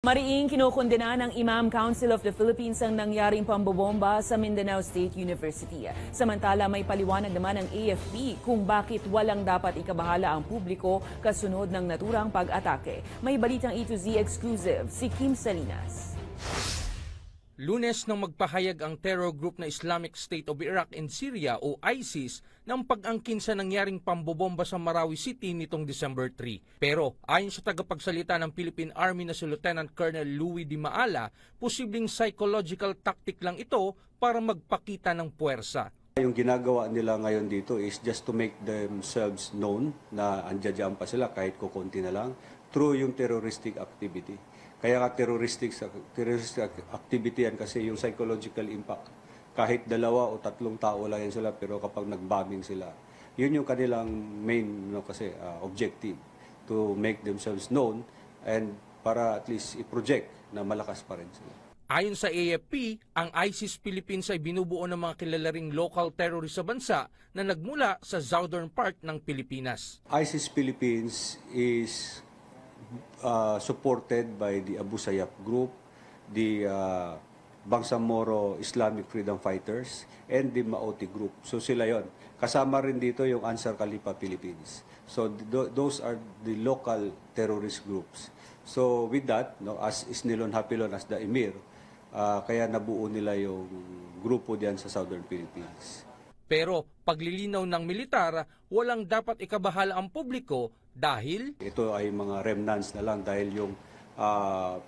Mariing kinokondena ng Imam Council of the Philippines ang nangyaring pambobomba sa Mindanao State University. Samantala may paliwanag naman ng AFP kung bakit walang dapat ikabahala ang publiko kasunod ng naturang pag-atake. May balitang A to Z exclusive si Kim Salinas. Lunes nang magpahayag ang terror group na Islamic State of Iraq and Syria o ISIS ng pag-angkin sa nangyaring pambobomba sa Marawi City nitong December 3. Pero ayon sa tagapagsalita ng Philippine Army na si Lieutenant Colonel Louis Di Maala, posibleng psychological tactic lang ito para magpakita ng puwersa. Yung ginagawa nila ngayon dito is just to make themselves known na andyan pa sila kahit kukunti na lang through yung terroristic activity. Kaya nga terroristic activity yan kasi yung psychological impact. Kahit 2 o 3 tao lang yan sila pero kapag nag-bombing sila, yun yung kanilang main objective, to make themselves known and para at least i-project na malakas pa rin sila. Ayon sa AFP, ang ISIS Philippines ay binubuo ng mga kilalaring local terrorist sa bansa na nagmula sa southern part ng Pilipinas. ISIS Philippines is supported by the Abu Sayyaf Group, the Bangsamoro Islamic Freedom Fighters, and the Maoti Group. So sila yon. Kasama rin dito yung Ansar Khalifa Philippines. So those are the local terrorist groups. So with that, as Isnilon Hapilon as the Emir, kaya nabuo nila yung grupo diyan sa Southern Philippines. Pero paglilinaw ng militar, walang dapat ikabahala ang publiko dahil ito ay mga remnants na lang dahil yung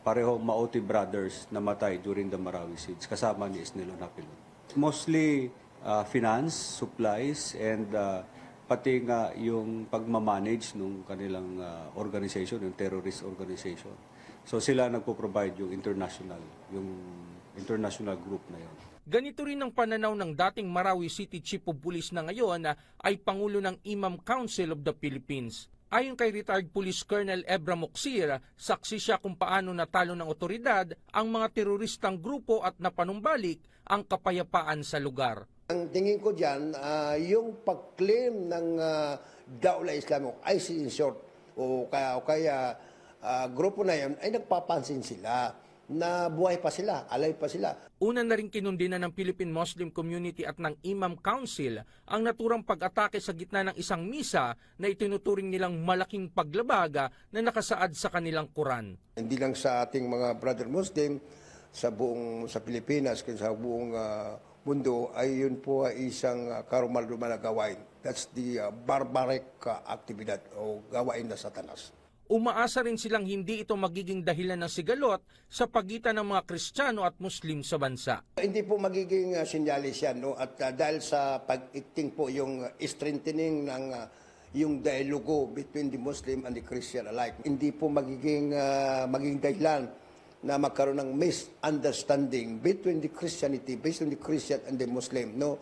parehong Maoti brothers namatay during the Marawi siege kasama ni Isnilon Hapilon. Mostly finance, supplies, and pati nga yung pagmamanage ng kanilang organization, yung terrorist organization. So sila nagpo-provide yung international group na yun. Ganito rin ang pananaw ng dating Marawi City Chief of Police na ngayon ay Pangulo ng Imam Council of the Philippines. Ayon kay retired Police Colonel Ebra Moksir, saksi siya kung paano natalo ng otoridad ang mga teroristang grupo at napanumbalik ang kapayapaan sa lugar. Ang tingin ko dyan, yung pag-claim ng Daula Islamic, ISIS in short, o kaya grupo na yan, ay nagpapansin sila na buhay pa sila, alay pa sila. Una na rin kinundina ng Philippine Muslim Community at ng Imam Council ang naturang pag-atake sa gitna ng isang misa na itinuturing nilang malaking paglabaga na nakasaad sa kanilang Quran. Hindi lang sa ating mga brother Muslim, sa Pilipinas, sa buong mundo, ay yun po ay isang karumal-dumal na gawain. That's the barbaric aktibidad o gawain na Satanas. Umaasa rin silang hindi ito magiging dahilan ng sigalot sa pagitan ng mga Kristiyano at Muslim sa bansa. Hindi po magiging sinyalis yan, no? At dahil sa pag-ikting po yung strengthening ng yung dialogo between the Muslim and the Christian alike, hindi po magiging dahilan na magkaroon ng misunderstanding between the Christianity, between the Christian and the Muslim, no?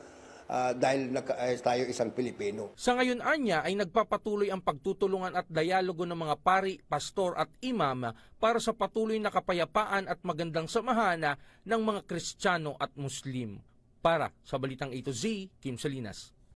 Dahil tayo isang Pilipino. Sa ngayon anya ay nagpapatuloy ang pagtutulungan at dialogo ng mga pari, pastor at imam para sa patuloy na kapayapaan at magandang samahan ng mga Kristiyano at Muslim. Para sa Balitang A to Z, Kim Salinas.